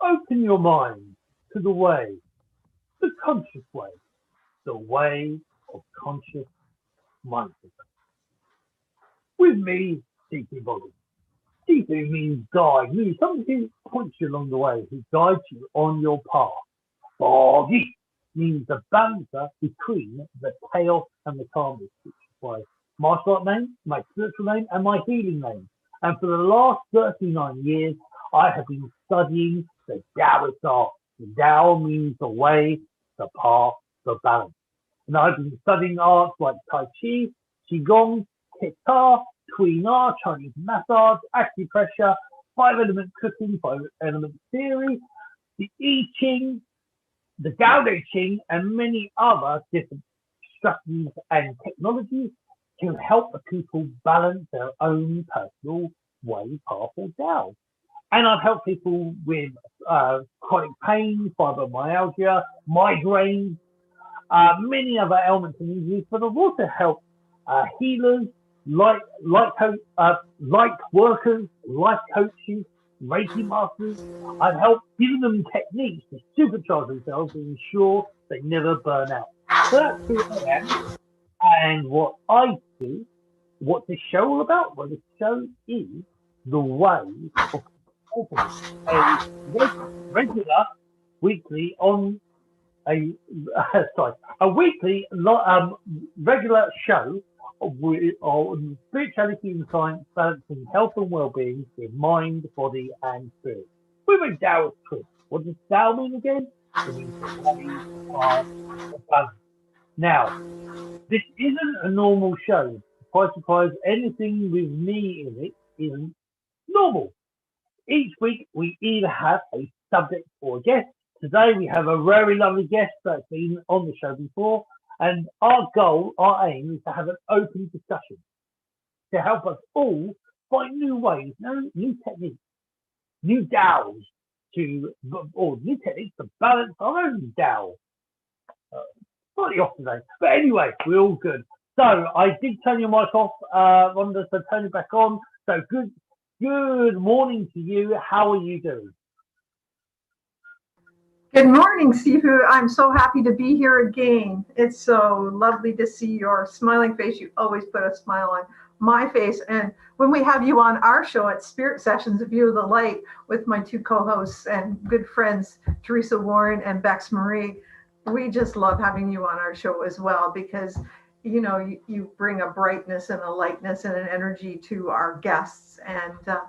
Open your mind to the way, the conscious way, the way of conscious mindfulness. With me, Sifu Boggie. Sifu means guide, means somebody who points you along the way, who guides you on your path. Boggie means the balancer between the chaos and the calmness, which is my martial art name, my spiritual name, and my healing name. And for the last 39 years, I have been studying the Taoist art. The Tao means the way, the path, the balance. And I've been studying arts like Tai Chi, Qigong, Guitar, Tween art, Chinese massage, acupressure, 5-element cooking, 5-element theory, the I Ching, the Tao Te Ching, and many other different strategies and technologies to help the people balance their own personal way, path, or Tao. And I've helped people with chronic pain, fibromyalgia, migraines, many other ailments and injuries, but I've also helped healers, light workers, life coaches, Reiki masters. I've helped giving them techniques to supercharge themselves and ensure they never burn out. So that's who I am and what I do. What this show all about? Well, this show is the way of a regular weekly on a weekly regular show on spirituality and science, balancing health and well-being with mind, body, and spirit. With a Taoist twist. What does Tao mean again? It means the way, path, the balance. Now, this isn't a normal show. Surprise, surprise, anything with me in it isn't normal. Each week we either have a subject or a guest. Today we have a very lovely guest that's been on the show before, and our goal, our aim is to have an open discussion to help us all find new ways, new techniques, new DAOs or new techniques to balance our own DAO. Slightly off today, but anyway, we're all good. So I did turn your mic off, Rhonda, so turn it back on. So good morning to you. How are you doing? Good morning, Sifu. I'm so happy to be here again. It's so lovely to see your smiling face. You always put a smile on my face. And when we have you on our show at Spirit Sessions, View of the Light, with my two co-hosts and good friends, Teresa Warren and Bex Marie, we just love having you on our show as well, because you bring a brightness and a lightness and an energy to our guests. And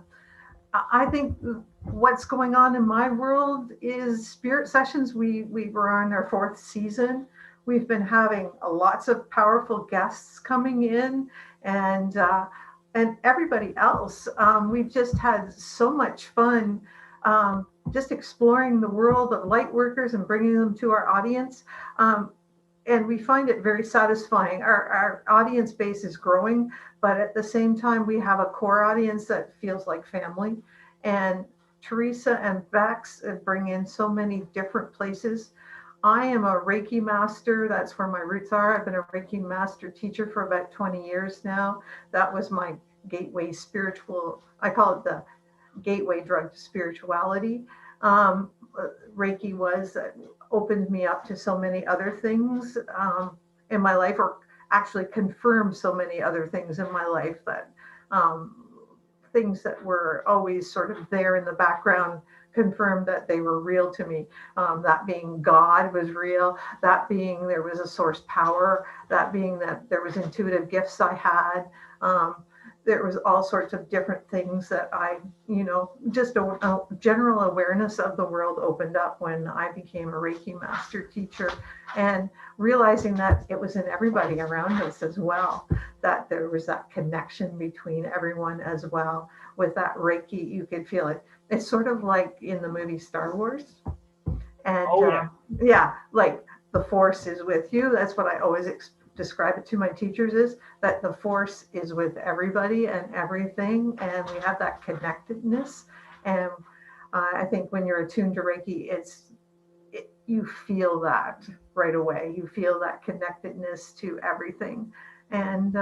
I think what's going on in my world is Spirit Sessions. We were on our 4th season. We've been having lots of powerful guests coming in, and everybody else. We've just had so much fun just exploring the world of light workers and bringing them to our audience. And we find it very satisfying. Our audience base is growing, but at the same time, we have a core audience that feels like family. And Teresa and Bex bring in so many different places. I am a Reiki master. That's where my roots are. I've been a Reiki master teacher for about 20 years now. That was my gateway spiritual, I call it the gateway drug to spirituality. Reiki opened me up to so many other things in my life, or actually confirmed so many other things in my life, that things that were always sort of there in the background confirmed that they were real to me. That being God was real, that being there was a source power, that being that there was intuitive gifts I had. There was all sorts of different things that I, just a general awareness of the world opened up when I became a Reiki master teacher, and realizing that it was in everybody around us as well, that there was that connection between everyone as well. With that Reiki, you could feel it. It's sort of like in the movie Star Wars. And like the Force is with you. That's what I always describe it to my teachers, is that the Force is with everybody and everything, and we have that connectedness. And I think when you're attuned to Reiki, you feel that right away. You feel that connectedness to everything, and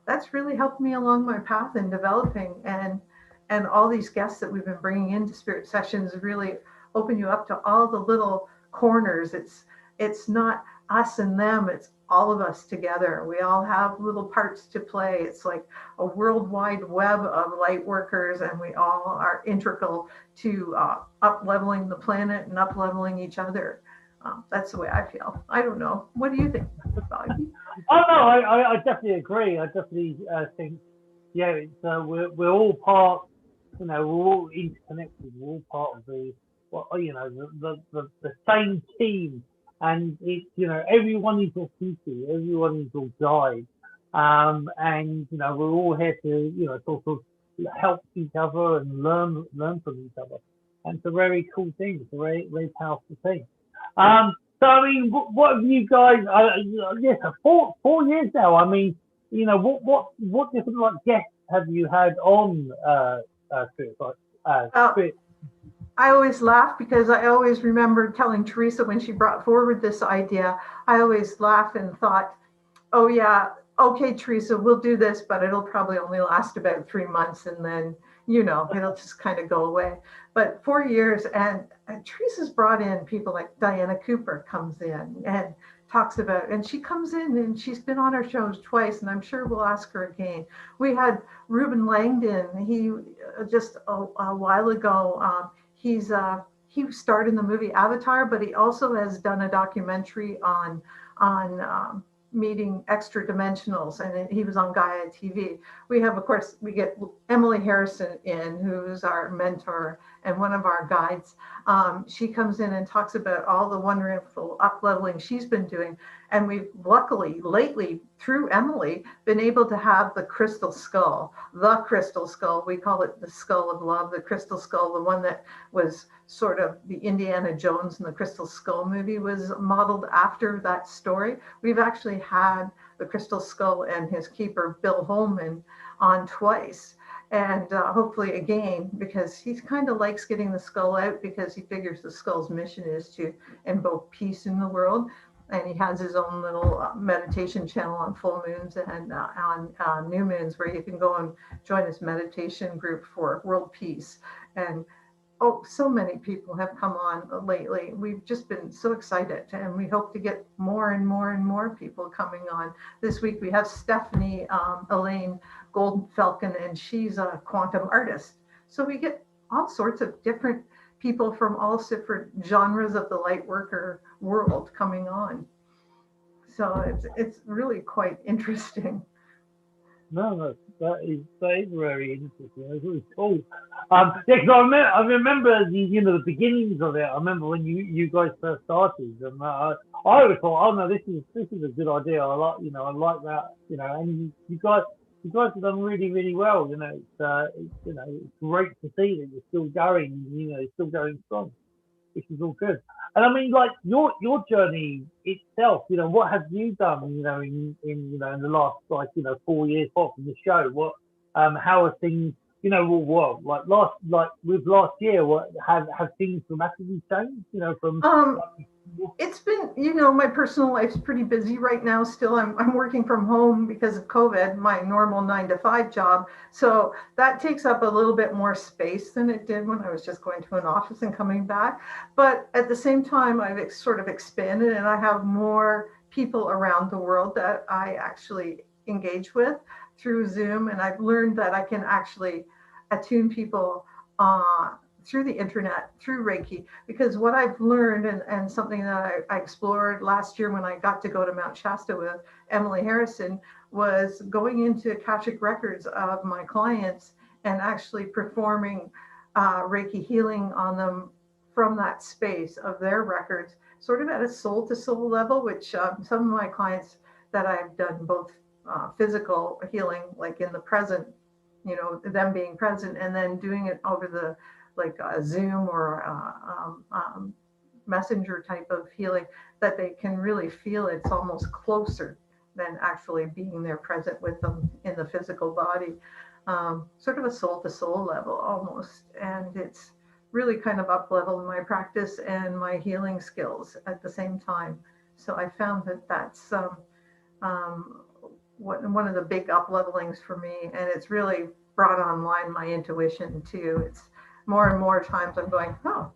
that's really helped me along my path in developing. And all these guests that we've been bringing into Spirit Sessions really open you up to all the little corners. It's not us and them, it's all of us together. We all have little parts to play. It's like a worldwide web of light workers, and we all are integral to up leveling the planet and up leveling each other. That's the way I feel. I don't know. What do you think, Boggie? Oh no, I definitely agree. I definitely think, yeah, it's we're all part, we're all interconnected. We're all part of the, well, the same team, and it's, everyone is a Sifu, everyone is all guide, and we're all here to, sort of help each other and learn from each other, and it's a very cool thing. It's a very very powerful thing. Um, so I mean, what have you guys? Yes, 4 years now. I mean, what different like guests have you had on Spirit? Uh, Spirit? I always laugh because I always remember telling Teresa when she brought forward this idea, I always laugh and thought, oh yeah, okay, Teresa, we'll do this, but it'll probably only last about 3 months, and then it'll just kind of go away. But 4 years, and Teresa's brought in people like Diana Cooper comes in and talks about, and she comes in and she's been on our shows twice, and I'm sure we'll ask her again. We had Ruben Langdon. He just a while ago. He starred in the movie Avatar, but he also has done a documentary on meeting extra dimensionals, and he was on Gaia TV. We have, of course, we get Emily Harrison in, who's our mentor and one of our guides. She comes in and talks about all the wonderful up-leveling she's been doing. And we've luckily, lately, through Emily, been able to have the crystal skull. We call it the skull of love, the crystal skull, the one that was sort of the Indiana Jones and the Crystal Skull movie was modeled after that story. We've actually had the crystal skull and his keeper, Bill Holman, on twice. And hopefully again, because he kind of likes getting the skull out, because he figures the skull's mission is to invoke peace in the world. And he has his own little meditation channel on full moons and on new moons, where you can go and join his meditation group for world peace. And oh, so many people have come on lately. We've just been so excited, and we hope to get more and more and more people coming on. This week we have Stephanie Elaine Golden Falcon, and she's a quantum artist. So we get all sorts of different people from all different genres of the light worker world coming on. So it's really quite interesting. No, that is very interesting. It's really cool. Yeah, 'cause I remember the beginnings of it. I remember when you guys first started, and I always thought, oh no, this is a good idea. I like that. And you guys have done really really well. It's great to see that you're still going. You're still going strong, which is all good. And I mean, like your journey itself, what have you done, in the last 4 years apart from the show? How are things, like with last year, what have things dramatically changed, from It's been, my personal life's pretty busy right now. Still, I'm working from home because of COVID, my normal 9 to 5 job. So that takes up a little bit more space than it did when I was just going to an office and coming back. But at the same time, I've sort of expanded, and I have more people around the world that I actually engage with through Zoom. And I've learned that I can actually attune people through the internet, through Reiki, because what I've learned, and something that I explored last year when I got to go to Mount Shasta with Emily Harrison, was going into Akashic Records of my clients and actually performing Reiki healing on them from that space of their records, sort of at a soul to soul level, which some of my clients that I've done both physical healing, like in the present, them being present, and then doing it over the like a Zoom or messenger type of healing, that they can really feel it's almost closer than actually being there present with them in the physical body, sort of a soul to soul level almost. And it's really kind of up leveled my practice and my healing skills at the same time. So I found that that's one of the big up levelings for me, and it's really brought online my intuition too. It's more and more times I'm going, oh,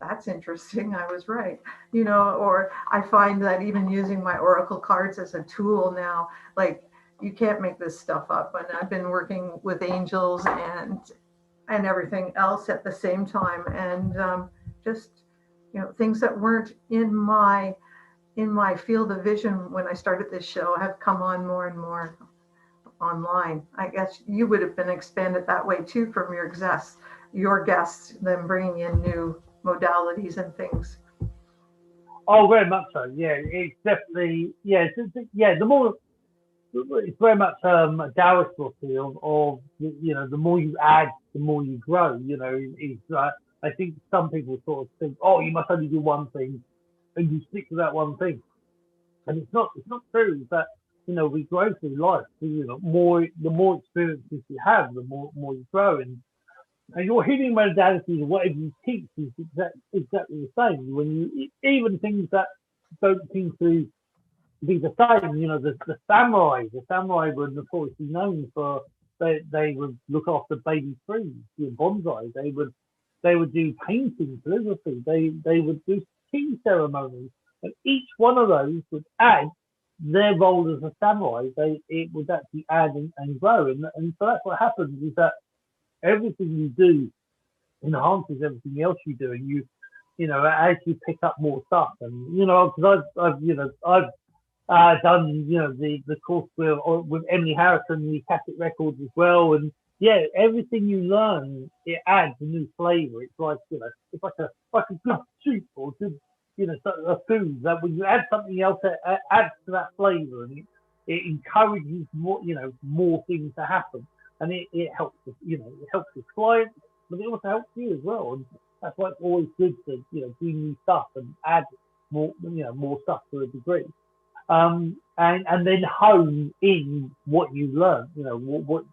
that's interesting. I was right. Or I find that even using my oracle cards as a tool now, like you can't make this stuff up. And I've been working with angels and everything else at the same time, and just things that weren't in my field of vision when I started this show have come on more and more online. I guess you would have been expanded that way too from your guests, them bringing in new modalities and things. Oh, very much so. Yeah, it's definitely yeah. The more it's very much a Taoist philosophy of the more you add, the more you grow. It's I think some people sort of think, oh, you must only do one thing, and you stick to that one thing, and it's not true. It's that we grow through life. So, the more experiences you have, the more you grow, and your healing modalities, whatever you teach, is exactly the same. When you even things that don't seem to be the same. The samurai were notoriously known for they would look after baby trees, bonsai. They would do painting, calligraphy. They would do tea ceremonies, and each one of those would add their role as a samurai. It would actually add and grow, and so that's what happens is that everything you do enhances everything else you do, and as you pick up more stuff, and because I've done the course with Emily Harrison, the Akashic Records as well, and yeah, everything you learn, it adds a new flavor. It's like it's like a good soup or good a food that when you add something else, it adds to that flavor, and it encourages more things to happen, and it helps it helps the client, but it also helps you as well, and that's why it's always good to do new stuff and add more stuff to a degree. And then hone in what you've learned,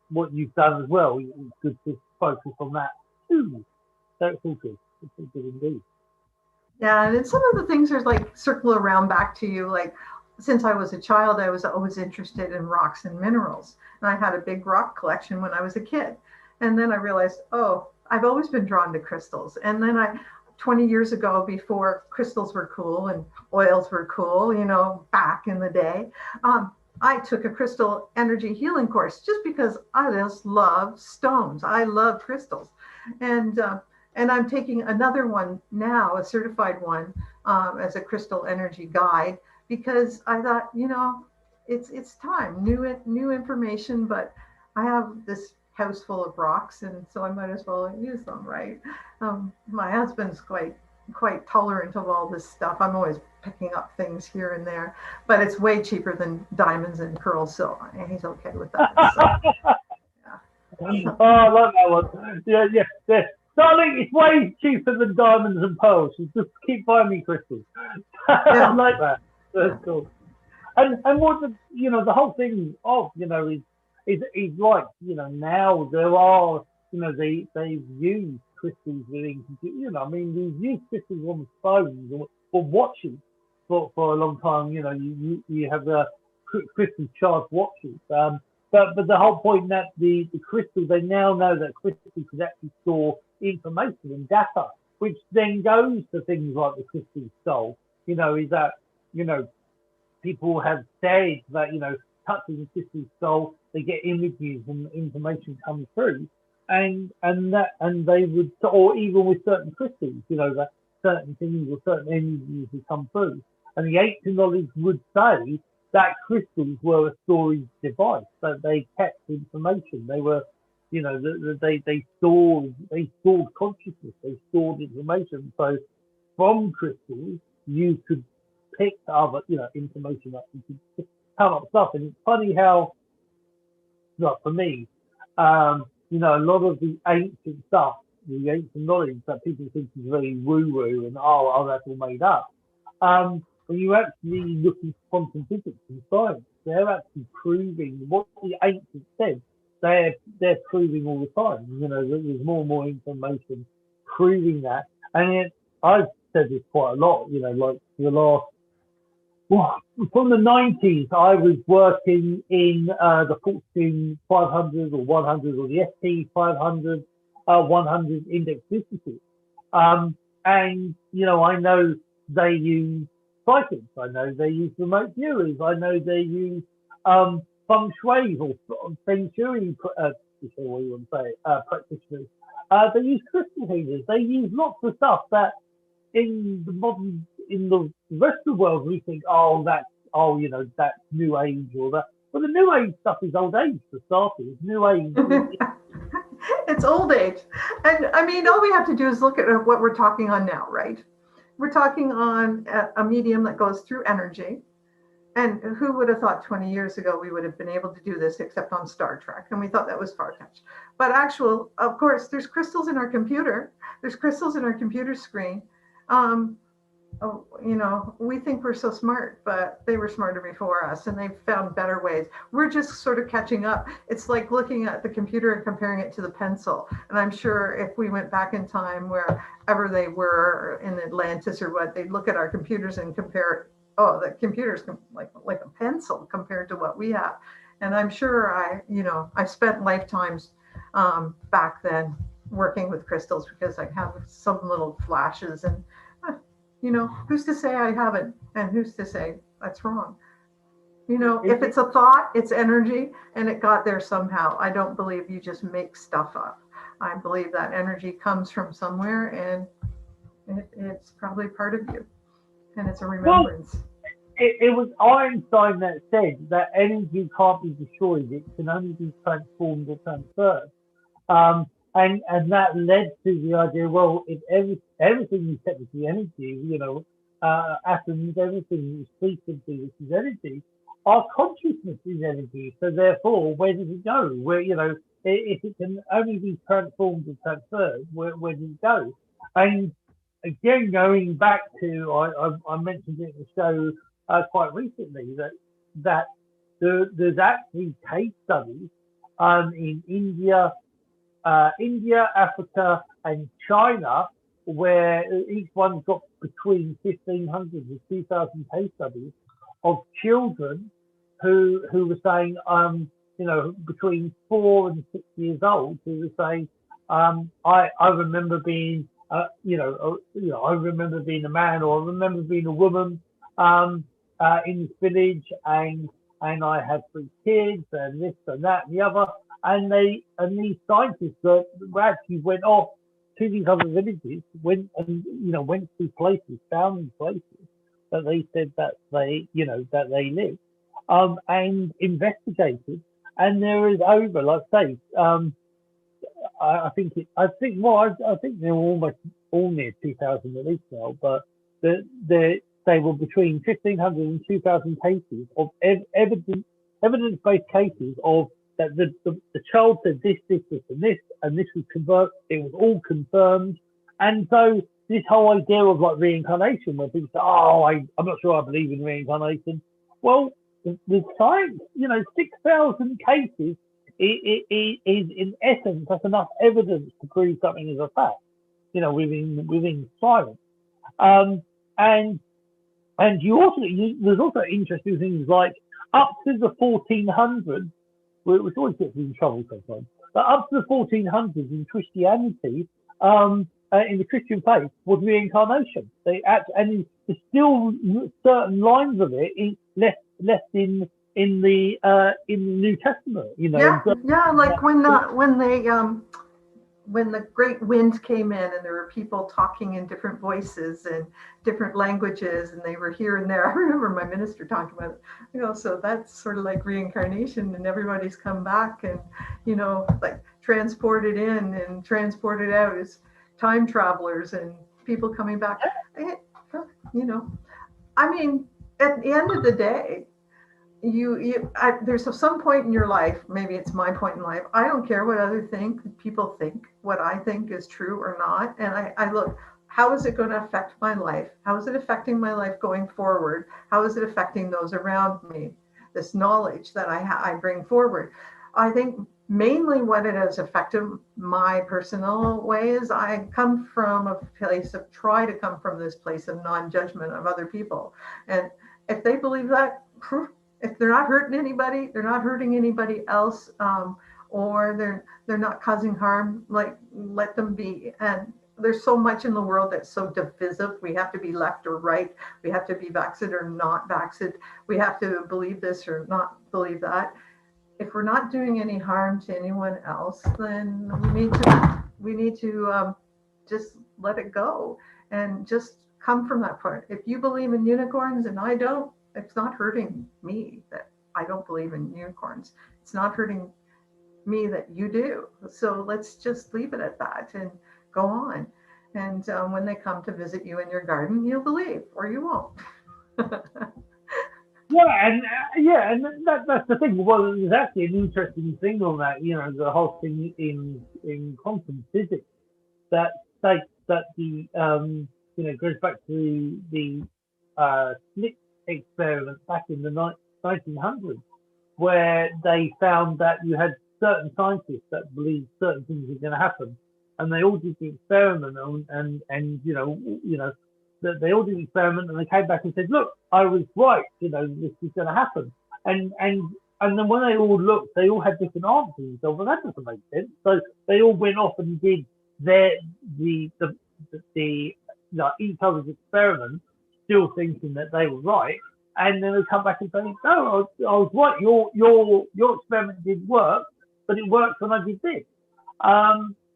what you've done as well. It's good to focus on that too. So it's all good. It's all good indeed. Yeah, and some of the things are like circle around back to you. Like since I was a child, I was always interested in rocks and minerals, and I had a big rock collection when I was a kid. And then I realized, oh, I've always been drawn to crystals. And then 20 years ago, before crystals were cool and oils were cool, back in the day, I took a crystal energy healing course just because I just love stones. I love crystals. And I'm taking another one now, a certified one, as a crystal energy guide, because I thought, it's time, new information, but I have this house full of rocks, and so I might as well use them, right? My husband's quite tolerant of all this stuff. I'm always picking up things here and there, but it's way cheaper than diamonds and pearls, so he's okay with that. So, yeah. Oh, I love that one. Yeah. Darling, it's way cheaper than diamonds and pearls. You just keep buying me crystals. I like that. That's cool. And what the whole thing of is like now there are they've used crystals within I mean we've used crystals on phones or watches for a long time. You have the crystal charged watches. But the whole point that the crystal, they now know that crystal could actually store information and data, which then goes to things like the crystal soul. Is that people have said that touching the crystal soul, they get images and information comes through, and they would, or even with certain crystals, that certain things or certain energies would come through, and the ancient knowledge would say that crystals were a storage device, that they kept information. They were, they stored consciousness, they stored information. So from crystals, you could pick other, information up. You could come up stuff, and it's funny how, for me, a lot of the ancient stuff, the ancient knowledge that people think is very woo-woo and that's all made up. When you actually look into quantum physics and science, they're actually proving what the ancients said. They're proving all the time. There's more and more information proving that. And I've said this quite a lot. Like the last. Well, from the 90s, I was working in the Fortune 500 or 100 or the SP 500, 100 index businesses. and I know they use psychics. I know they use remote viewers. I know they use feng shui or feng shui, what you want to say, practitioners. They use crystal healers. They use lots of stuff that in the rest of the world we think, that's new age or that. But the new age stuff is old age for starters. New age. It's old age. And I mean, all we have to do is look at what we're talking on now, right? We're talking on a medium that goes through energy. And who would have thought 20 years ago we would have been able to do this except on Star Trek? And we thought that was far-fetched. But of course, there's crystals in our computer. There's crystals in our computer screen. We think we're so smart, but they were smarter before us and they've found better ways. We're just sort of catching up. It's like looking at the computer and comparing it to the pencil. And I'm sure if we went back in time wherever they were in Atlantis or what, they'd look at our computers and compare, the computer's like a pencil compared to what we have. And I'm sure I spent lifetimes back then working with crystals because I have some little flashes and who's to say I haven't, and who's to say that's wrong? If it's a thought, it's energy, and it got there somehow. I don't believe you just make stuff up. I believe that energy comes from somewhere, and it's probably part of you, and it's a remembrance. Well, it was Einstein that said that energy can't be destroyed; it can only be transformed or transferred. And that led to the idea, well, if everything is technically energy, atoms, everything is frequency, which is energy, our consciousness is energy. So therefore, where does it go? Where, if it can only be transformed and transferred, where does it go? And again, going back to, I mentioned it in the show quite recently, that there's actually case studies in India, Africa, and China, where each one's got between 1,500 and 2,000 case studies of children who were saying, between 4 and 6 years old, who were saying, I remember being, I remember being a man, or I remember being a woman in this village, and I had 3 kids, and this and that and the other. And these scientists that actually went off to these other villages, went to places, found these places that they said that they lived, and investigated. And there is over, like I say, I think they're almost all near 2,000 at least now, but they were between 1,500 and 2,000 cases of evidence-based cases of that the child said this, and this was convert. It was all confirmed, and so this whole idea of like reincarnation, where people say, "Oh, I'm not sure I believe in reincarnation." Well, the science, 6,000 cases is in essence that's enough evidence to prove something is a fact. Within science, and there's also interesting things like up to the 1400s. Which always gets you in trouble sometimes. But up to the 1400s in Christianity, in the Christian faith, was reincarnation. And there's still certain lines of it left in the New Testament. Like when the great wind came in and there were people talking in different voices and different languages and they were here and there. I remember my minister talking about it, so that's sort of like reincarnation and everybody's come back and, like transported in and transported out as time travelers and people coming back. I mean, at the end of the day, there's some point in your life, maybe it's my point in life, I don't care what other people think, what I think is true or not, and I look, how is it going to affect my life? How is it affecting my life going forward? How is it affecting those around me? This knowledge that I bring forward. I think mainly what it has affected my personal way is I come from try to come from this place of non-judgment of other people, and if they believe that, if they're not hurting anybody, they're not hurting anybody else, or they're not causing harm, like let them be. And there's so much in the world that's so divisive. We have to be left or right. We have to be vaccinated or not vaccinated. We have to believe this or not believe that. If we're not doing any harm to anyone else, then we need to just let it go and just come from that point. If you believe in unicorns and I don't, it's not hurting me that I don't believe in unicorns. It's not hurting me that you do. So let's just leave it at that and go on. And when they come to visit you in your garden, you'll believe or you won't. And that's the thing. Well, there's actually an interesting thing on that. The whole thing in quantum physics that states that the goes back to the Slick experiment back in the 1900s, where they found that you had certain scientists that believed certain things were going to happen, and they all did the experiment, that they all did the experiment, and they came back and said, "Look, I was right. This is going to happen." And then when they all looked, they all had different answers. So, well, that doesn't make sense. So they all went off and did each other's experiment, still thinking that they were right. And then they come back and say, "No, I was right. Your experiment did work, but it worked when I did this."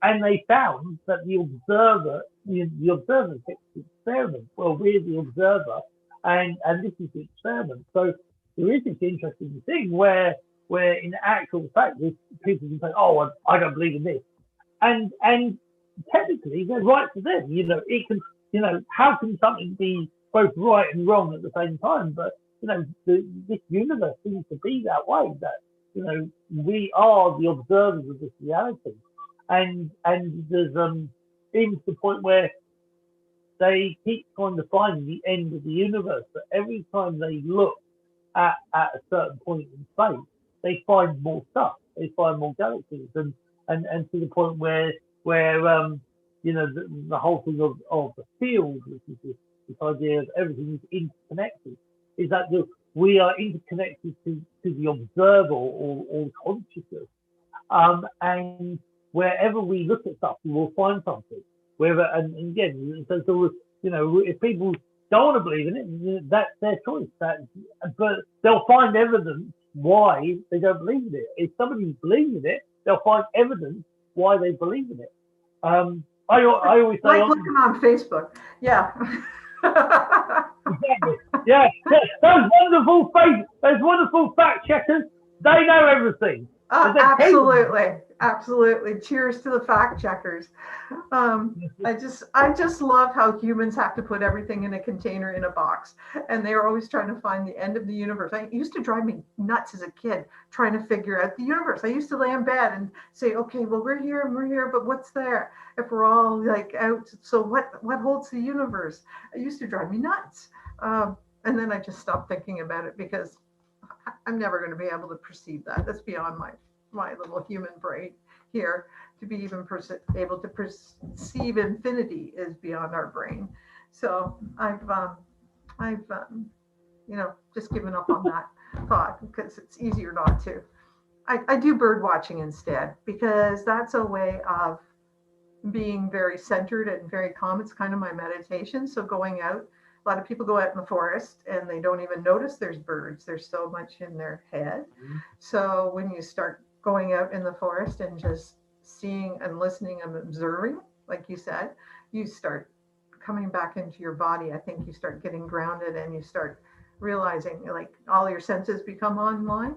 And they found that the observer fixed the experiment. Well, we're the observer, and this is the experiment. So there is this interesting thing where in actual fact, people can say, "Oh, I don't believe in this," and technically they're right for them. It can. How can something be both right and wrong at the same time? But this universe seems to be that way. That we are the observers of this reality, and there's even to the point where they keep trying to find the end of the universe. But every time they look at a certain point in space, they find more stuff. They find more galaxies, and to the point where the whole thing of the field, which is this idea of everything is interconnected, is that we are interconnected to the observer or consciousness. And wherever we look at stuff, we will find something. And again, so if people don't want to believe in it, that's their choice. But they'll find evidence why they don't believe in it. If somebody believes in it, they'll find evidence why they believe in it. I always say, like looking on Facebook. Yeah. Exactly. Yeah. Those wonderful fact checkers, they know everything. Absolutely. Cheers to the fact checkers. I just love how humans have to put everything in a container in a box, and they're always trying to find the end of the universe. It used to drive me nuts as a kid trying to figure out the universe. I used to lay in bed and say, "Okay, well, we're here, but what's there? If we're all like out, so what holds the universe?" It used to drive me nuts, and then I just stopped thinking about it because I'm never going to be able to perceive that. That's beyond my little human brain here. To be even able to perceive infinity is beyond our brain. So I've just given up on that thought because it's easier not to. I do bird watching instead because that's a way of being very centered and very calm. It's kind of my meditation. So going out, a lot of people go out in the forest and they don't even notice there's birds. There's so much in their head. Mm-hmm. So when you start going out in the forest and just seeing and listening and observing, like you said, you start coming back into your body. I think you start getting grounded and you start realizing like all your senses become online.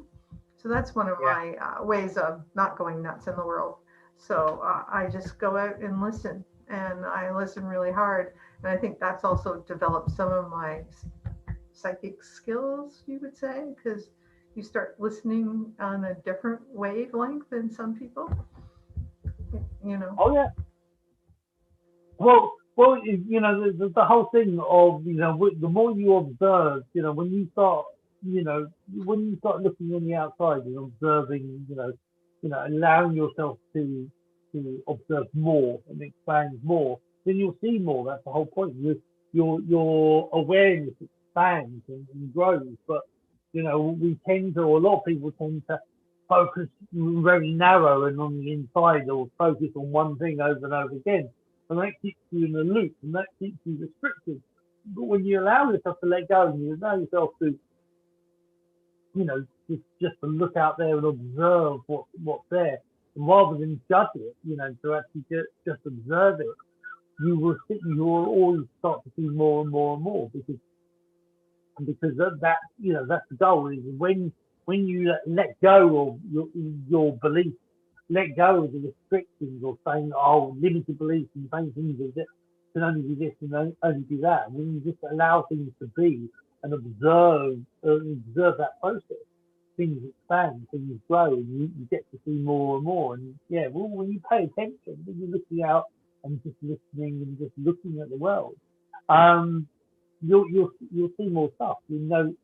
So that's one of my ways of not going nuts in the world. So I just go out and listen, and I listen really hard. And I think that's also developed some of my psychic skills, you would say, because you start listening on a different wavelength than some people. Oh yeah. Well, the whole thing of the more you observe, when you start looking on the outside and observing, allowing yourself to observe more and expand more, then you'll see more. That's the whole point. Your awareness expands and grows. But a lot of people tend to focus very narrow and on the inside, or focus on one thing over and over again. and that keeps you in a loop, and that keeps you restricted. But when you allow yourself to let go, and you allow yourself to, just to look out there and observe what's there, rather than judge it, to actually just observe it, you will always start to see more and more and more, because that's the goal, is when you let go of your beliefs, let go of the restrictions, or saying, oh, limited beliefs, and saying things that can only be this and only be that. And when you just allow things to be and observe that process, things expand, things grow, and you get to see more and more. And yeah, well, when you pay attention, when you're looking out and just listening and just looking at the world, you'll see more stuff. You'll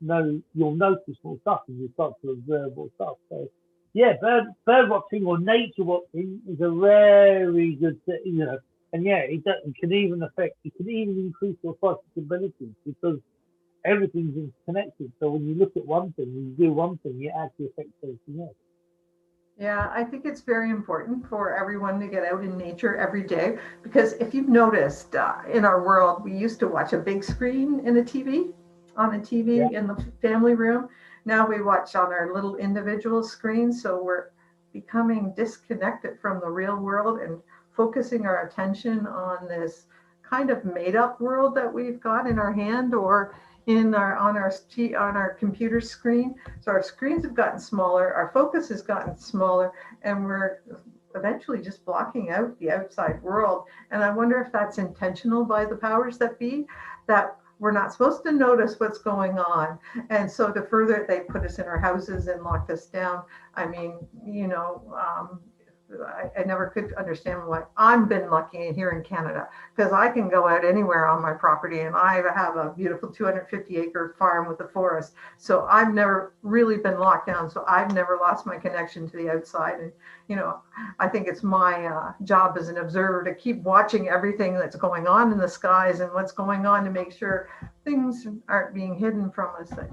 notice more stuff, and you start to observe more stuff. So yeah, bird watching or nature watching is a very good thing, And yeah, it can even increase your psychic abilities, because everything's interconnected. So when you look at one thing, when you do one thing, it actually affects everything else. Yeah, I think it's very important for everyone to get out in nature every day, because if you've noticed, in our world, we used to watch a big screen on a TV in the family room. Now we watch on our little individual screens, so we're becoming disconnected from the real world and focusing our attention on this kind of made up world that we've got in our hand, or on our computer screen. So our screens have gotten smaller, our focus has gotten smaller, and we're eventually just blocking out the outside world. And I wonder if that's intentional by the powers that be, that we're not supposed to notice what's going on. And so to further, they put us in our houses and locked us down. I mean, I never could understand why. I've been lucky here in Canada, because I can go out anywhere on my property, and I have a beautiful 250-acre farm with a forest. So I've never really been locked down. So I've never lost my connection to the outside. And, I think it's my job as an observer to keep watching everything that's going on in the skies and what's going on, to make sure things aren't being hidden from us that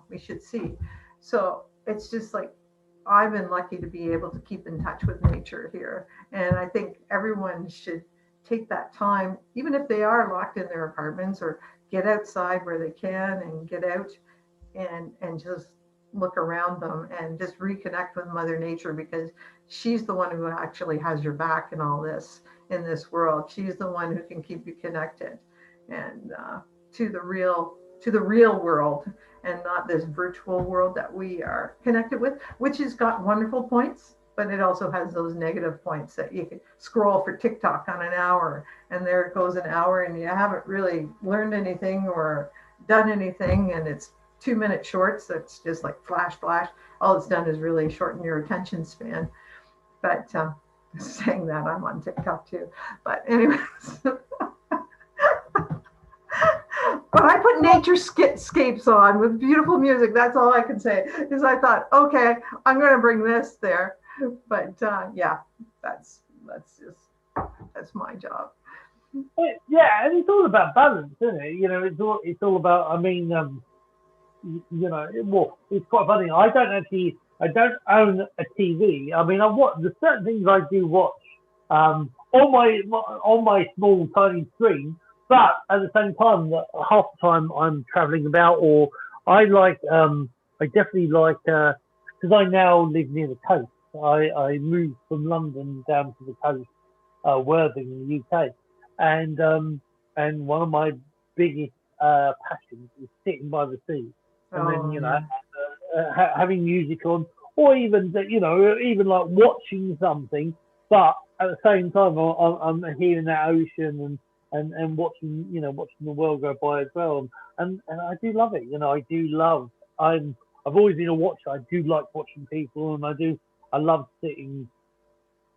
we should see. So it's just like, I've been lucky to be able to keep in touch with nature here. And I think everyone should take that time, even if they are locked in their apartments, or get outside where they can, and get out and just look around them and just reconnect with Mother Nature, because she's the one who actually has your back in all this, in this world. She's the one who can keep you connected and to the real world, and not this virtual world that we are connected with, which has got wonderful points, but it also has those negative points, that you can scroll for TikTok on an hour, and there it goes an hour, and you haven't really learned anything or done anything, and it's 2-minute shorts that's just like flash, flash. All it's done is really shorten your attention span. But saying that, I'm on TikTok too. But anyways. But I put nature scapes on with beautiful music. That's all I can say, is I thought, okay, I'm going to bring this there. But yeah, that's my job. Yeah, and it's all about balance, isn't it? It's all about. I mean, it's quite funny. I don't own a TV. I mean, there's certain things I do watch on my small tiny screen. But at the same time, half the time I'm traveling about, or I definitely like, because I now live near the coast. I moved from London down to the coast, Worthing in the UK, and one of my biggest passions is sitting by the sea, and then having music on, or even like watching something, but at the same time I'm hearing that ocean and watching the world go by as well, and I do love it. I've always been a watcher. I do like watching people, and I love sitting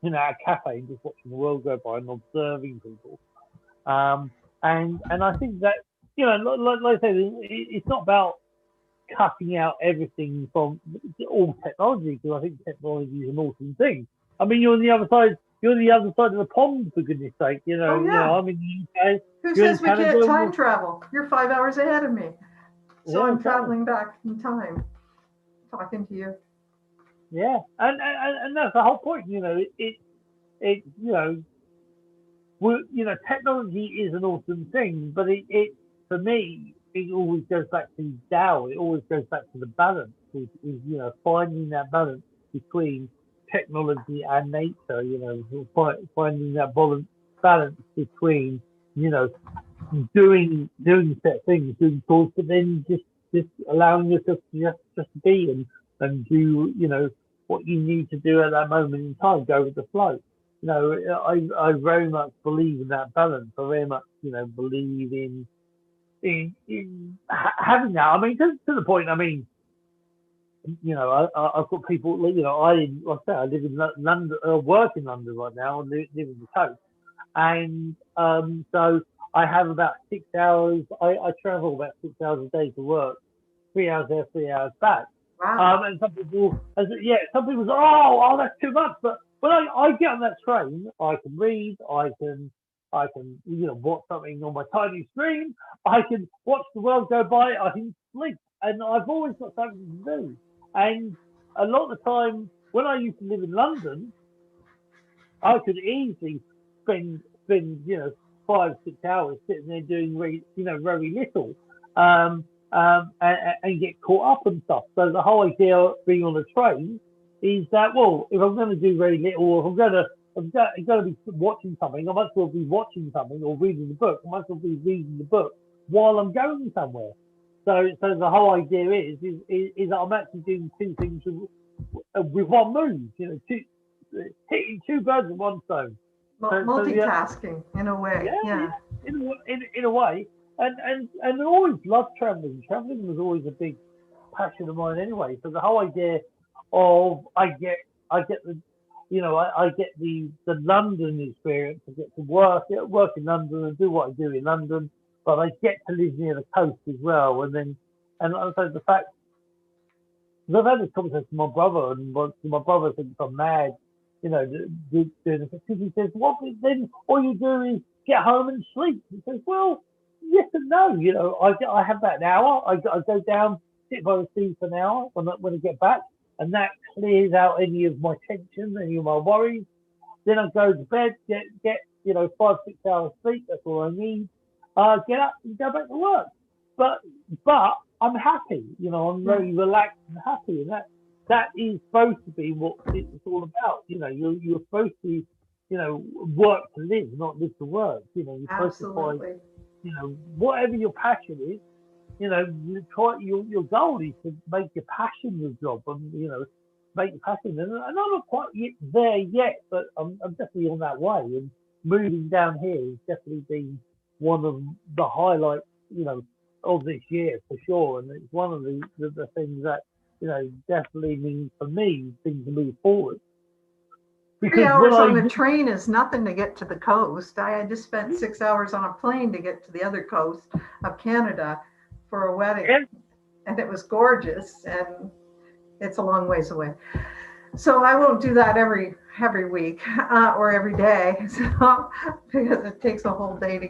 at a cafe and just watching the world go by and observing people. And I think that like I said, it's not about cutting out everything from all technology, because I think technology is an awesome thing. I mean, you're on the other side. You're on the other side of the pond, for goodness sake. I'm in the UK. Who says we can't time travel? You're 5 hours ahead of me. So I'm traveling back in time, talking to you. Yeah, and that's the whole point. It's technology is an awesome thing, but it for me, it always goes back to Tao. It always goes back to the balance. Is finding that balance between technology and nature. Finding that balance between doing set things, doing thoughts, but then just allowing yourself to just be and do what you need to do at that moment in time. Go with the flow. I very much believe in that balance. I very much believe in having that. I mean, to the point. I mean, I've got people. Like I say, I live in London, work in London right now, and live in the coast. And so I have about 6 hours. I travel about 6 hours a day to work, 3 hours there, 3 hours back. Wow. And some people say, oh, that's too much. But when I get on that train, I can read, I can watch something on my tiny screen, I can watch the world go by, I can sleep, and I've always got something to do. And a lot of the time, when I used to live in London, I could easily spend 5-6 hours sitting there doing very little, and get caught up and stuff. So the whole idea of being on a train is that, well, if I'm going to do very little, or if I'm going to be watching something, I might as well be watching something or reading the book. I might as well be reading the book while I'm going somewhere. So the whole idea is that I'm actually doing two things with one move. Hitting two birds with one stone. Multitasking in a way. Yeah. In a way. And I always loved traveling. Traveling was always a big passion of mine anyway. So the whole idea of I get the London experience. I get to work in London and do what I do in London, but I get to live near the coast as well. And also the fact, because I've had this conversation with my brother, and my brother thinks I'm mad, doing this. Because he says, "What? Then all you do is get home and sleep." He says, "Well, yes and no. I have that an hour. I go down, sit by the sea for an hour when I get back, and that clears out any of my tension, any of my worries. Then I go to bed, get 5-6 hours sleep. That's all I need. Get up and go back to work. But I'm happy. I'm very relaxed and happy, and that is supposed to be what it's all about. You're supposed to work to live, not live to work. You're supposed to find whatever your passion is. Your goal is to make your passion your job, and make your passion. And I'm not quite there yet, but I'm definitely on that way. And moving down here has definitely been one of the highlights, of this year for sure. And it's one of the things that definitely means for me things to move forward. Because 3 hours on the train is nothing to get to the coast. I had just spent 6 hours on a plane to get to the other coast of Canada for a wedding, and it was gorgeous, and it's a long ways away. So I won't do that every week or every day, because it takes a whole day to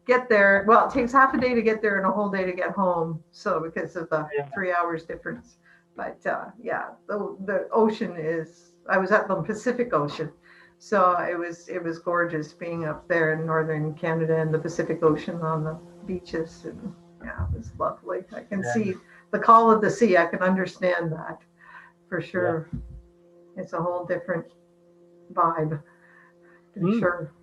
get there. Well, it takes half a day to get there and a whole day to get home. So because of the 3 hours difference, but the ocean is. I was at the Pacific Ocean, so it was gorgeous being up there in northern Canada and the Pacific Ocean on the beaches, and it was lovely. I can see the call of the sea. I can understand that for sure. Yeah. It's a whole different vibe, for sure.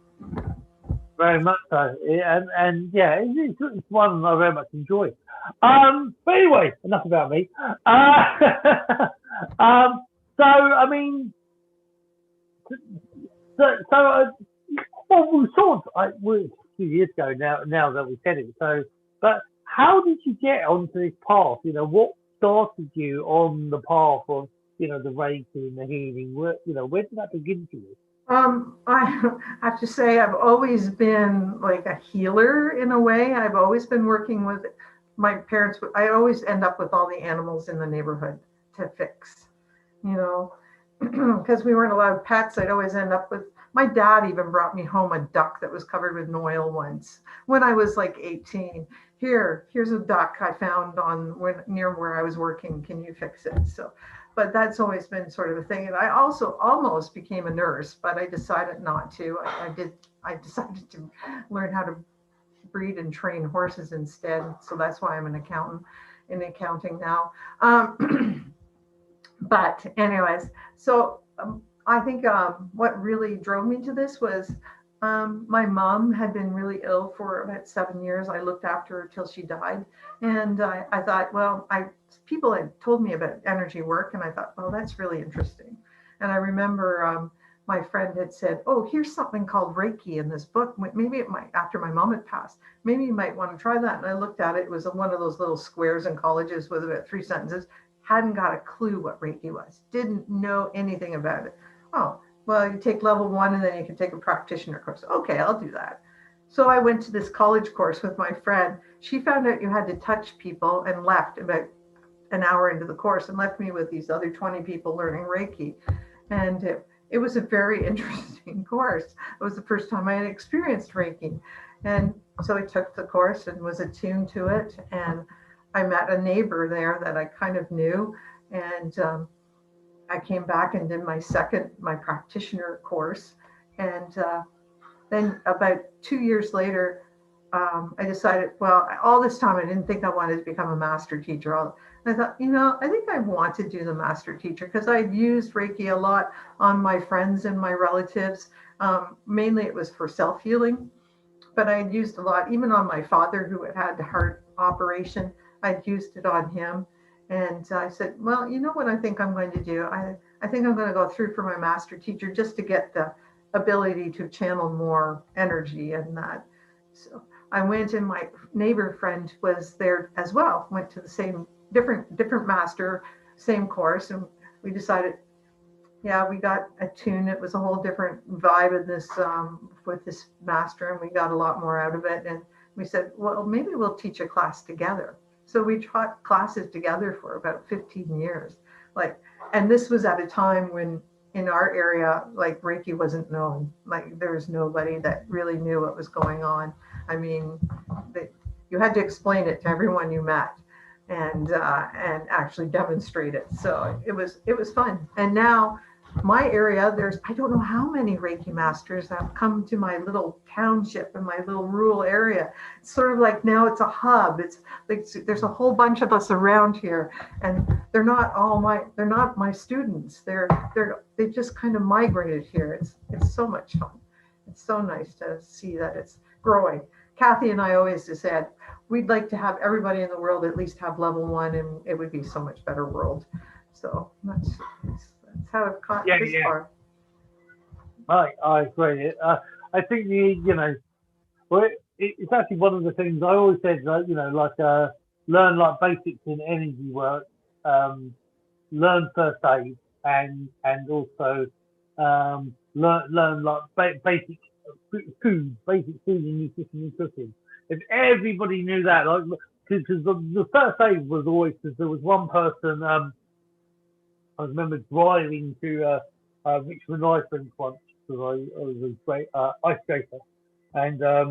Very much so, and it's one I very much enjoy. But anyway, enough about me. So I mean, we saw it a few years ago now that we said it. So, but how did you get onto this path? What started you on the path of the Reiki and the healing? Where did that begin for you? I have to say I've always been like a healer in a way. I've always been working with my parents. I always end up with all the animals in the neighborhood to fix, because we weren't allowed pets. I'd always end up with, my dad even brought me home a duck that was covered with oil once when I was like 18. Here's a duck I found near where I was working. Can you fix it? So but that's always been sort of a thing. And I also almost became a nurse, but I decided not to. I decided to learn how to breed and train horses instead. So that's why I'm an accountant in accounting now. But anyways, so I think what really drove me to this was my mom had been really ill for about 7 years. I looked after her till she died. And I thought, well, people had told me about energy work, and I thought, well, that's really interesting. And I remember my friend had said, oh, here's something called Reiki in this book. Maybe it might, after my mom had passed, maybe you might want to try that. And I looked at it. It was one of those little squares in colleges with about 3 sentences. Hadn't got a clue what Reiki was. Didn't know anything about it. Oh, well, you take level 1 and then you can take a practitioner course. Okay, I'll do that. So I went to this college course with my friend. She found out you had to touch people and left about an hour into the course and left me with these other 20 people learning Reiki. And it was a very interesting course. It was the first time I had experienced Reiki. And so I took the course and was attuned to it. And I met a neighbor there that I kind of knew. And I came back and did my practitioner course. And then about 2 years later, I decided, well, all this time I didn't think I wanted to become a master teacher. I thought, I think I want to do the master teacher because I'd used Reiki a lot on my friends and my relatives. Mainly it was for self-healing, but I'd used a lot, even on my father who had the heart operation. I'd used it on him. And I said, well, you know what I think I'm going to do? I think I'm going to go through for my master teacher just to get the ability to channel more energy and that. So I went, and my neighbor friend was there as well, went to the same different master, same course. And we decided, yeah, we got attuned. It was a whole different vibe in this with this master, and we got a lot more out of it. And we said, well, maybe we'll teach a class together. So we taught classes together for about 15 years. And this was at a time when in our area, Reiki wasn't known. There was nobody that really knew what was going on. I mean, you had to explain it to everyone you met and actually demonstrate it. So it was fun. And now my area, I don't know how many Reiki masters have come to my little township and my little rural area. It's sort of like now it's a hub. It's like there's a whole bunch of us around here, and they're not my students. They just kind of migrated here. It's so much fun. It's so nice to see that it's growing. Kathy and I always just said we'd like to have everybody in the world at least have level 1, and it would be so much better world. So that's how I've caught this far. I agree. I think it's actually one of the things I always said, learn basics in energy work, learn first aid, and also learn basic food and nutrition and cooking. If everybody knew that, because the first aid was always, because there was one person. I remember driving to Richmond Ice Rink once because I was a great ice skater, and there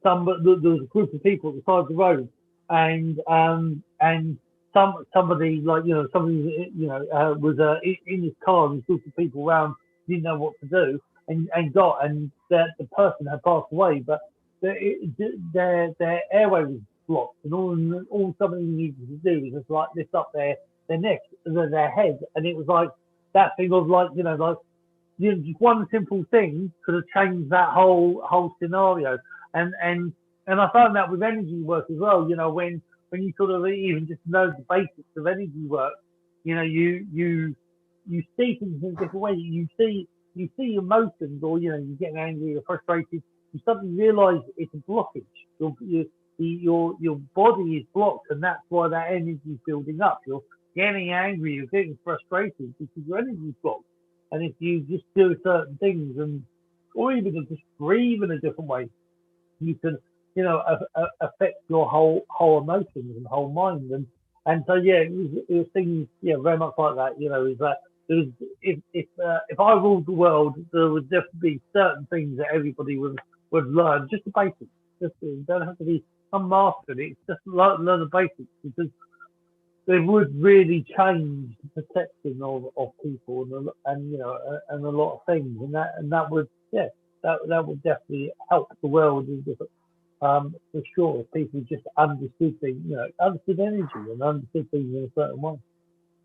was a group of people at the side of the road, and somebody was in his car, and a group of people around didn't know what to do, and the person had passed away, but their airway was blocked, and all somebody needed to do was just lift up their neck, their head, and it was like that thing of just one simple thing could have changed that whole scenario. And I found that with energy work as well. When you sort of even just know the basics of energy work, you see things in a different way. You see emotions, or you're getting angry or frustrated. You suddenly realise it's a blockage. Your body is blocked, and that's why that energy is building up. You're getting angry, you're getting frustrated because your energy is blocked. And if you just do certain things, or even just breathe in a different way, you can, affect your whole emotions and whole mind. And so it was things, very much like that. Is that if I ruled the world, there would definitely be certain things that everybody would learn, just the basics. You don't have to be unmastered. It's just learn the basics, because they would really change the perception of people and and a lot of things, and that would that would definitely help the world for sure. If people just understood things, understood energy and understood things in a certain way.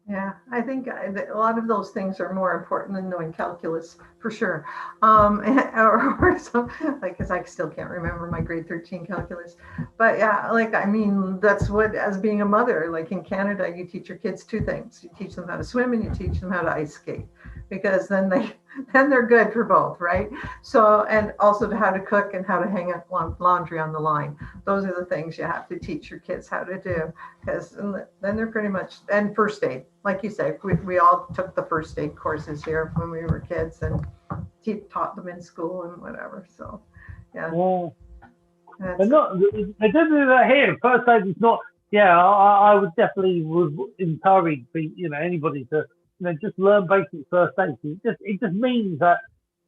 Yeah, I think a lot of those things are more important than knowing calculus for sure. Or some, like, because I still can't remember my grade 13 calculus. But yeah, like, I mean, that's what, as being a mother, like in Canada, you teach your kids two things. You teach them how to swim and you teach them how to ice skate, because then they're good for both, right? So, and also how to cook and how to hang up laundry on the line. Those are the things you have to teach your kids how to do, because then they're pretty much, and first aid. Like you say, we all took the first aid courses here when we were kids and taught them in school and whatever. So, yeah. They're not, they don't do that here. First aid is not, I would definitely encourage anybody to, just learn basic first aid. It just means that,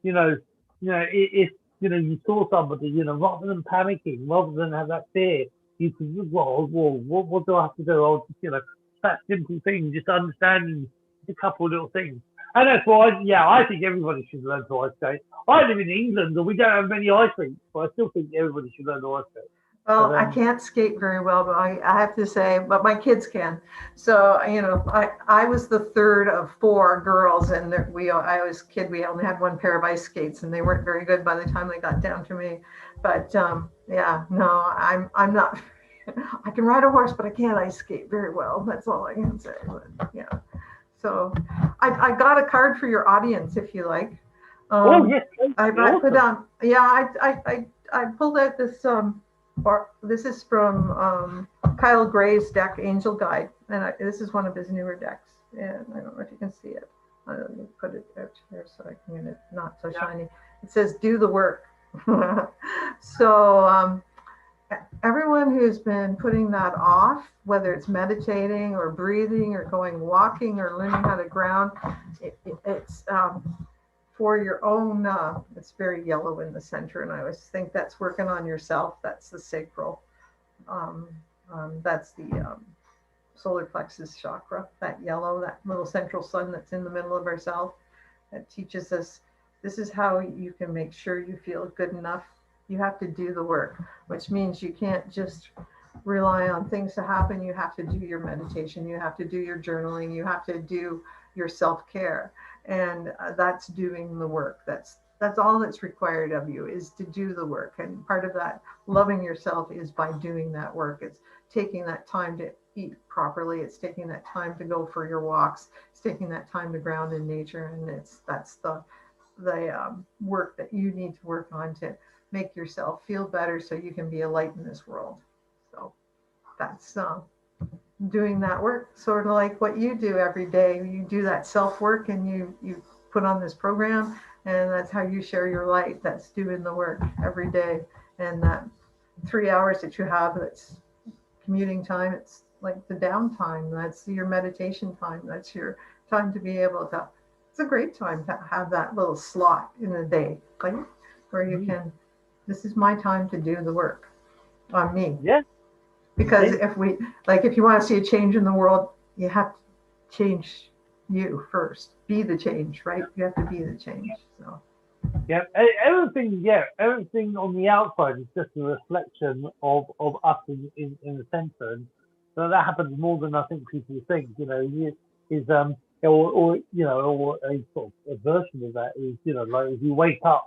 if, you saw somebody, rather than panicking, rather than have that fear, you could, what do I have to do? I'll just, that simple thing, just understanding a couple of little things. And that's why, I think everybody should learn to ice skate. I live in England and we don't have many ice rinks, but I still think everybody should learn to ice skate. Well, I can't skate very well, but I have to say, but my kids can. So, I was the third of four girls, and I was a kid. We only had one pair of ice skates, and they weren't very good by the time they got down to me. But no, I'm not. I can ride a horse, but I can't ice skate very well. That's all I can say. But, yeah. So I got a card for your audience if you like. Yes. I put on. Yeah, I pulled out this. This is from Kyle Gray's deck, Angel Guide, and this is one of his newer decks. And I don't know if you can see it. Let me put it out here so I can get it not so shiny. It says, "Do the work." So. Everyone who's been putting that off, whether it's meditating or breathing or going walking or learning how to ground, it's for your own, it's very yellow in the center, and I always think that's working on yourself. That's the sacral. That's the solar plexus chakra, that yellow, that little central sun that's in the middle of ourselves. That teaches us this is how you can make sure you feel good enough. You have to do the work, which means you can't just rely on things to happen. You have to do your meditation. You have to do your journaling. You have to do your self-care. And that's doing the work. That's all that's required of you, is to do the work. And part of that loving yourself is by doing that work. It's taking that time to eat properly. It's taking that time to go for your walks. It's taking that time to ground in nature. And that's the work that you need to work on to make yourself feel better so you can be a light in this world. So that's doing that work, sort of like what you do every day. You do that self-work and you put on this program, and that's how you share your light. That's doing the work every day. And that 3 hours that you have, that's commuting time, it's like the downtime. That's your meditation time. That's your time to be able to, it's a great time to have that little slot in the day, like where you can, this is my time to do the work on me. Yeah. Because if you want to see a change in the world, you have to change you first. Be the change, right? You have to be the change. So. Yeah, everything on the outside is just a reflection of us in the center, and so that happens more than I think people think. Or a sort of a version of that is, like if you wake up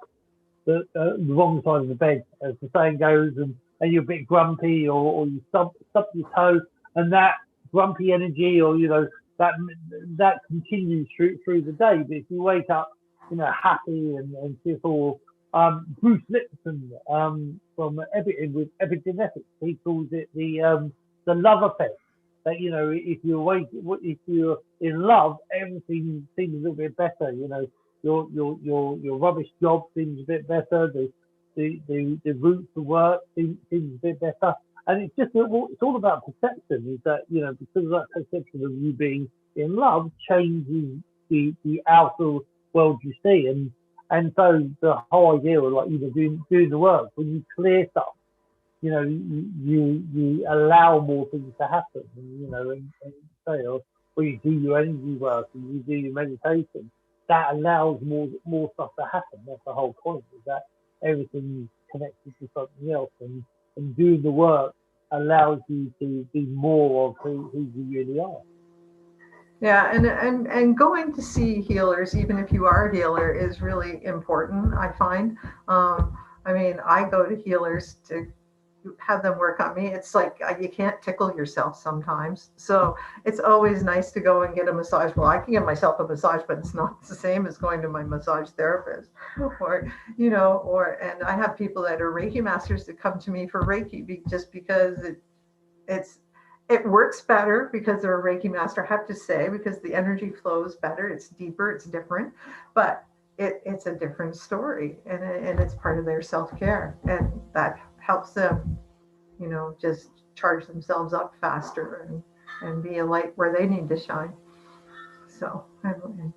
the wrong side of the bed, as the saying goes, and you're a bit grumpy, or you stub your toe, and that grumpy energy, or that continues through the day. But if you wake up, happy and cheerful, Bruce Lipton from with epigenetics, he calls it the love effect. That if you're in love, everything seems a little bit better. Your rubbish job seems a bit better. The route to work seems a bit better. And it's all about perception. Is that because of that perception of you being in love changes the outer world you see, and so the whole idea of doing the work, when you clear stuff, you allow more things to happen, and say, or you do your energy work and you do your meditation, that allows more stuff to happen. That's the whole point, is that everything's connected to something else, and doing the work allows you to be more of who you really are. Yeah, and going to see healers, even if you are a healer, is really important, I find. I mean, I go to healers to have them work on me. It's like you can't tickle yourself sometimes. So it's always nice to go and get a massage. Well, I can get myself a massage, but it's not the same as going to my massage therapist. And I have people that are Reiki masters that come to me for Reiki just because it works better because they're a Reiki master, I have to say, because the energy flows better. It's deeper, it's different, but it's a different story, and it's part of their self-care, and that helps them, just charge themselves up faster and be a light where they need to shine. So I'm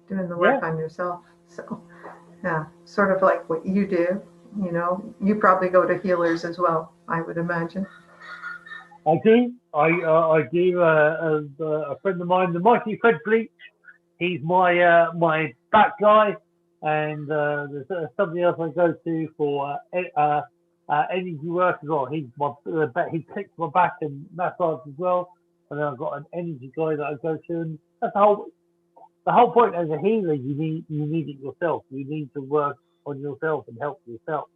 doing the work on yourself. So yeah, sort of like what you do. You probably go to healers as well, I would imagine. I do. I do. A friend of mine, the mighty Fred Bleach, he's my back guy, and there's somebody else I go to for energy work as well. He clicks my back and massage as well, and then I've got an energy guy that I go to, and that's the whole point. As a healer, you need it yourself. You need to work on yourself and help yourself,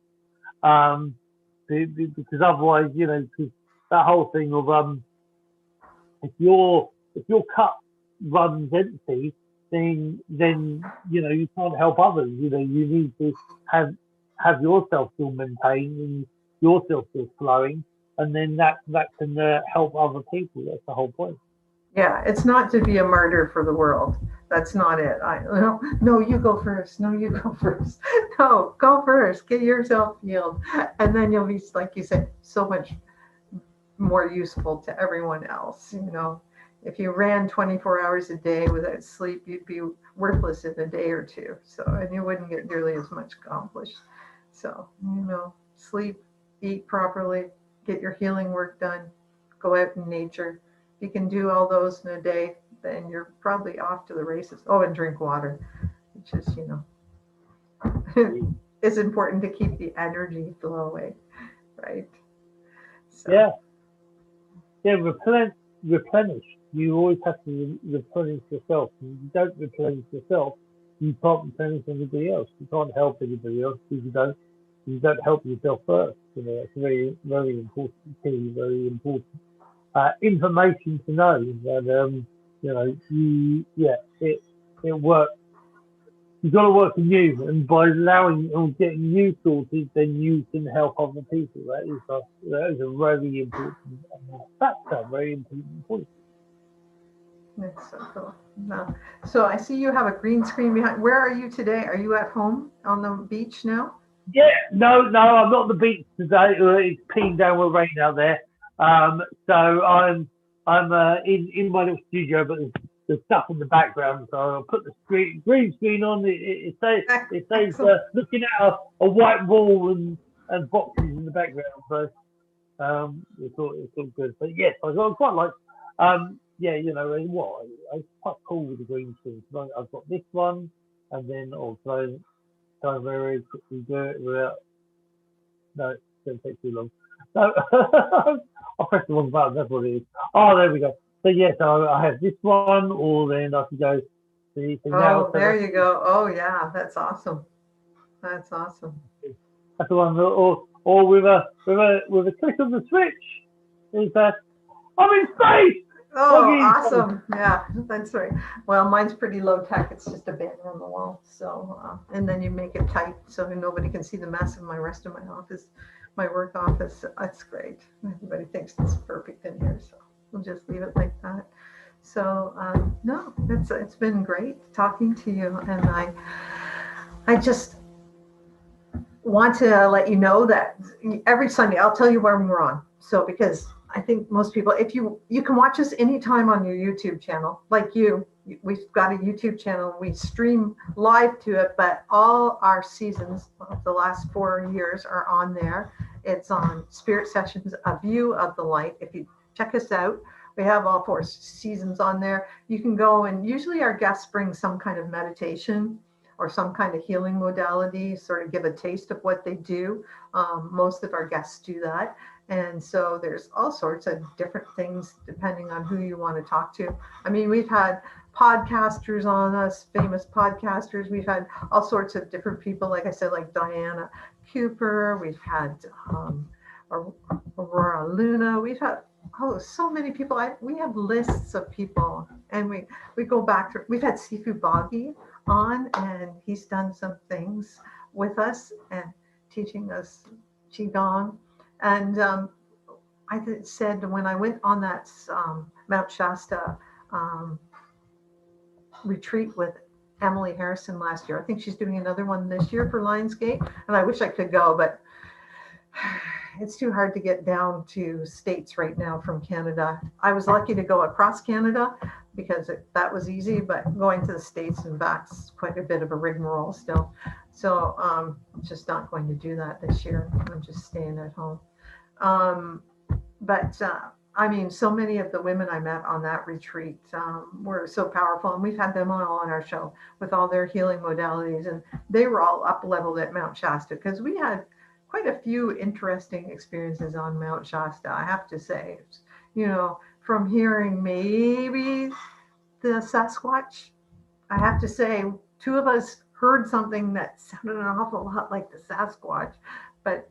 because otherwise, because that whole thing of if your cup runs empty, then you can't help others. You need to have yourself still maintained and yourself still flowing, and then that can help other people. That's the whole point. Yeah, it's not to be a martyr for the world. That's not it. No, you go first. No, you go first. No, go first. Get yourself healed, and then you'll be, like you said, so much more useful to everyone else. If you ran 24 hours a day without sleep, you'd be worthless in a day or two. So, and you wouldn't get nearly as much accomplished. So, sleep, eat properly, get your healing work done, go out in nature. If you can do all those in a day, then you're probably off to the races. Oh, and drink water, which is, it's important to keep the energy flowing, right? So. Yeah, replenish. You always have to replenish yourself. If you don't replenish yourself, you can't replenish anybody else. You can't help anybody else because you don't help yourself first. That's very, very important key, very important information to know that it works. You've got to work on you, and by allowing or getting you sorted, then you can help other people. That is a very important factor, very important point. That's so cool. No. So I see you have a green screen behind. Where are you today? Are you at home on the beach now? Yeah, no, I'm not on the beach today. It's peeing down with rain out there. So I'm in my little studio, but there's stuff in the background. So I'll put the green screen on. It says looking at a white wall and boxes in the background. So it's all good. But yes, I quite like. It's quite cool with the green screen. So I've got this one, and then also so very quickly do it without. No, it's going to take too long. So I'll press the wrong button. That's what it is. Oh, there we go. So yes, I have this one, or then I can go. Oh, there you go. Oh yeah, that's awesome. That's awesome. That's the one, or with a click of the switch, is that I'm in space. Oh, awesome. Yeah, that's right. Well, mine's pretty low tech. It's just a banner on the wall. So, and then you make it tight so nobody can see the mess of my rest of my office, my work office. That's great. Everybody thinks it's perfect in here. So we'll just leave it like that. So, no, it's been great talking to you. And I just want to let you know that every Sunday, I'll tell you where we're on. So, because I think most people, if you can watch us anytime on your YouTube channel, like we've got a YouTube channel, we stream live to it, but all our seasons of the last 4 years are on there. It's on Spirit Sessions, A View of the Light. If you check us out, We have all 4 seasons on there. You can go, and usually our guests bring some kind of meditation or some kind of healing modality, sort of give a taste of what they do. Most of our guests do that. And so there's all sorts of different things depending on who you want to talk to. I mean, we've had podcasters on us, famous podcasters. We've had all sorts of different people, like I said, like Diana Cooper. We've had Aurora Luna. We've had so many people. We have lists of people, and we go back to. We've had Sifu Boggie on, and he's done some things with us and teaching us qigong. And I said when I went on that Mount Shasta retreat with Emily Harrison last year, I think she's doing another one this year for Lionsgate, and I wish I could go, but it's too hard to get down to States right now from Canada. I was lucky to go across Canada because that was easy, but going to the States and back's quite a bit of a rigmarole still. So I'm just not going to do that this year. I'm just staying at home. But I mean, so many of the women I met on that retreat were so powerful, and we've had them all on our show with all their healing modalities, and they were all up leveled at Mount Shasta because we had quite a few interesting experiences on Mount Shasta, I have to say. You know, from hearing maybe the Sasquatch, I have to say, 2 of us heard something that sounded an awful lot like the Sasquatch, but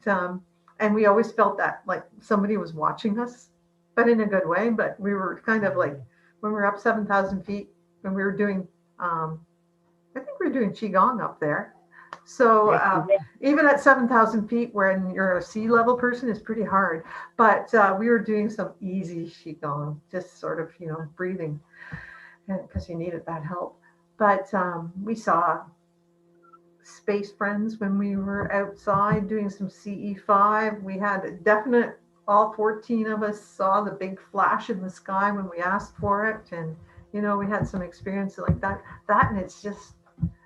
and we always felt that like somebody was watching us, but in a good way. But we were kind of like, when we were up 7,000 feet, when we were doing, I think we were doing qigong up there. So even at 7,000 feet, when you're a sea level person, it's pretty hard. But we were doing some easy qigong, just sort of, you know, breathing, because you needed that help. But we saw space friends when we were outside doing some CE5. We had a definite, all 14 of us saw the big flash in the sky when we asked for it. And, you know, we had some experiences like that. And it's just,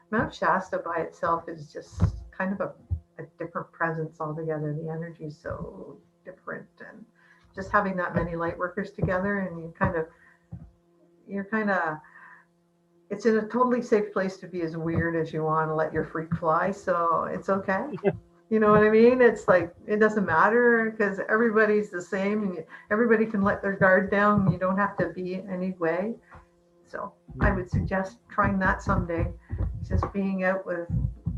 Mount Shasta by itself is just kind of a different presence altogether. The energy is so different, and just having that many light workers together, and you're kind of, it's in a totally safe place to be as weird as you want to let your freak fly. So it's okay. You know what I mean? It's like, it doesn't matter because everybody's the same, and everybody can let their guard down. You don't have to be any way. So I would suggest trying that someday, just being out with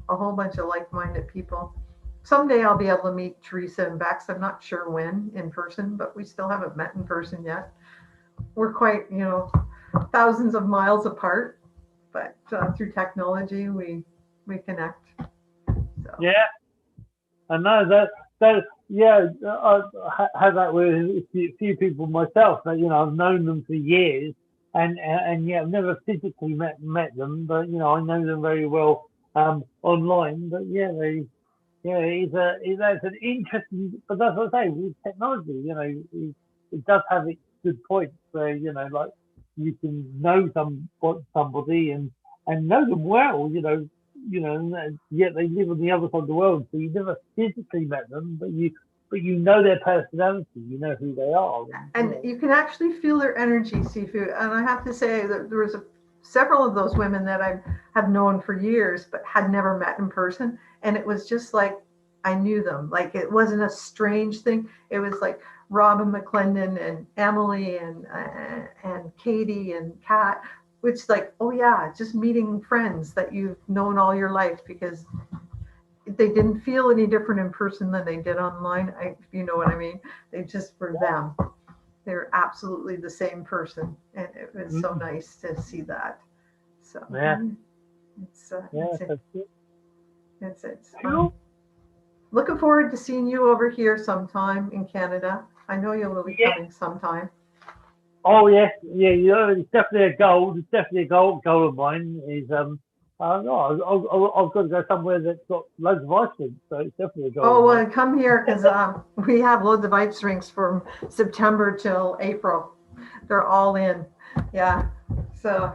a whole bunch of like-minded people. Someday I'll be able to meet Teresa and Bex. I'm not sure when in person, but we still haven't met in person yet. We're quite, you know, thousands of miles apart, but through technology, we connect. So. Yeah, I know that. Yeah, I have that with a few people myself. That, you know, I've known them for years. And yeah, I've never physically met them, but you know, I know them very well online. But yeah, it's an interesting. But that's what I say with technology. You know, it does have its good points where, you know, like you can know somebody and know them well. You know, and yet they live on the other side of the world, so you never physically met them, but you know their personality, you know who they are. And you can actually feel their energy, Sifu. And I have to say that there was several of those women that I have known for years, but had never met in person. And it was just like, I knew them. Like, it wasn't a strange thing. It was like Robin McClendon and Emily and Katie and Kat, which like, oh yeah, just meeting friends that you've known all your life, because they didn't feel any different in person than they did online. You know what I mean? They just were them. They're absolutely the same person, and it was so nice to see that. So yeah, it's looking forward to seeing you over here sometime in Canada. I know you will be coming sometime. Oh yeah, you know, it's definitely a goal. It's definitely a goal of mine. Is I've got to go somewhere that's got loads of ice rinks, so it's definitely a goal. Oh well, come here, because we have loads of ice rinks from September till April. They're all in. Yeah. So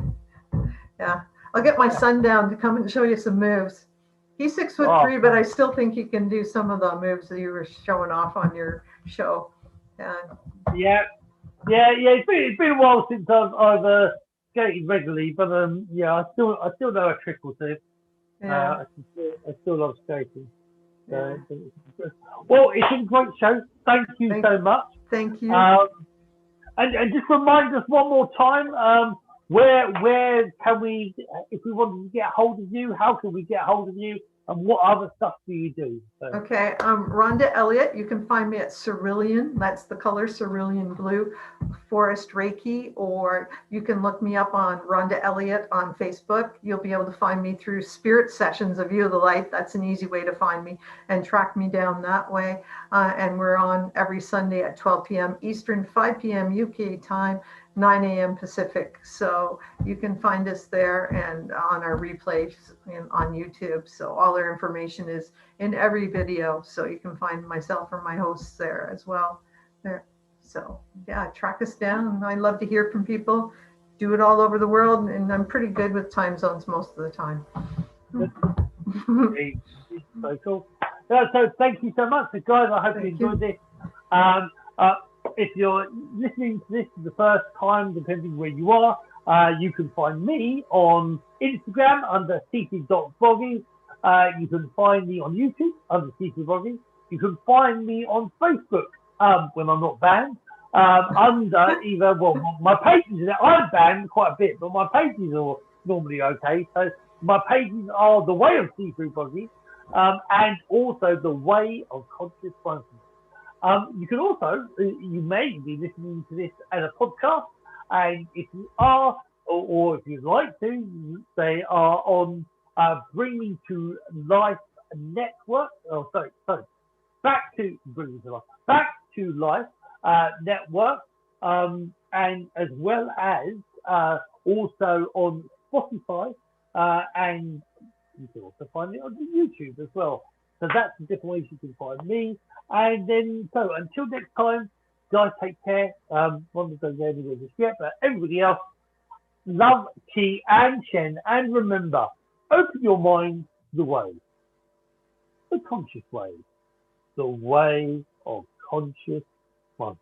yeah, I'll get my son down to come and show you some moves. He's 6'3", but I still think he can do some of the moves that you were showing off on your show. Yeah. Yeah, it's been a while since I've skated regularly, but yeah, I still know a trick or two. Yeah. I still love skating. Yeah. Well, it's been a great show. Thank you Thank, so much. thank you. Um, and just remind us one more time, where can we, if we wanted to get hold of you, how can we get hold of you, and what other stuff do you do? So, Okay, Rhonda Elliott. You can find me at Cerulean. That's the color Cerulean Blue Forest Reiki, or you can look me up on Rhonda Elliott on Facebook. You'll be able to find me through Spirit Sessions, A View of the Light. That's an easy way to find me and track me down that way. And we're on every Sunday at 12 p.m. Eastern, 5 p.m. UK time, 9 a.m. Pacific. So you can find us there and on our replays on YouTube. So all our information is in every video, so you can find myself or my hosts there as well. There. So yeah, track us down. I love to hear from people. Do it all over the world, and I'm pretty good with time zones most of the time. it's so cool. So thank you so much, guys. I hope you enjoyed this. If you're listening to this for the first time, depending where you are, you can find me on Instagram under Sifu.Boggie. You can find me on YouTube under Sifu Boggie. You can find me on Facebook when I'm not banned under either, well, my pages, I'm banned quite a bit, but my pages are normally okay. So my pages are The Way of Sifu Boggie and also The Way of Conscious Mindfulness. You can also, you may be listening to this as a podcast, and if you are, or if you'd like to, they are on Bringing to Life Network. Oh, sorry, Back to Bringing to Life, Back to Life Network, and as well as also on Spotify, and you can also find it on YouTube as well. So that's the different ways you can find me. And then, so until next time, guys, take care. Rhonda doesn't go anywhere just yet, but everybody else, love, chi, and Shen. And remember, open your mind to the way, the conscious way, the way of conscious mindfulness.